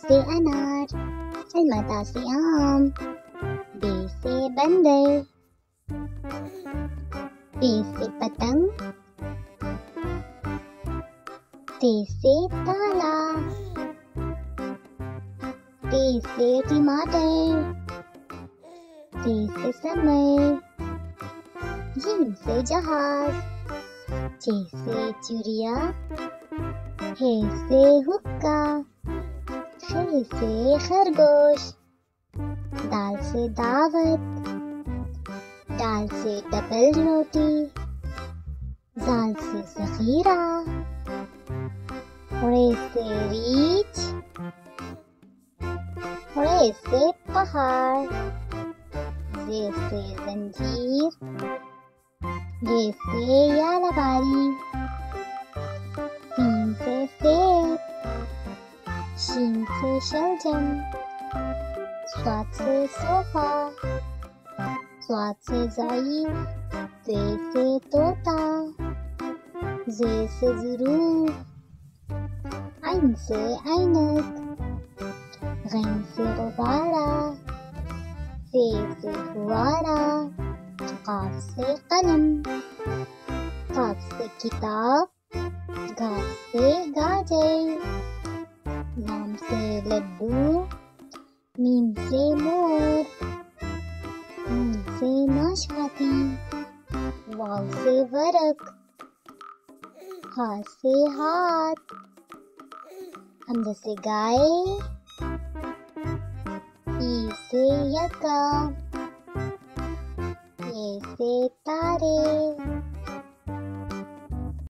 से अनार, अलमता से आम, बे से बंदर, पे से पतंग, ते से ताला, ते से टमाटर, से समर, जीम से जहाज, चे से चिड़िया, हे से हुक्का, खे से खरगोश, दाल से दावत, दाल से डबल रोटी, जाल से ज़ख़ीरा, रे से रीछ, रे से पहाड़, जे से जंजीर, ये से यालबारी, सीन से सेब, शीन से शलजम, स्वाद से सोफा, स्वाद से ज़ईफ़, ज़े से तोता, ज़े से ज़रूर, ऐन से ऐनक, गैन से गुब्बारा, फ़े से फुआरा, क़ाफ़ से कलम, काफ से किताब, घास से गाजर, लाम से लड्डू, मीम से मोर, नून से नाशपाती, वाव से वर्क, हा से हाथ, हमज़ा से गाय, ई से यका, ये से तारे।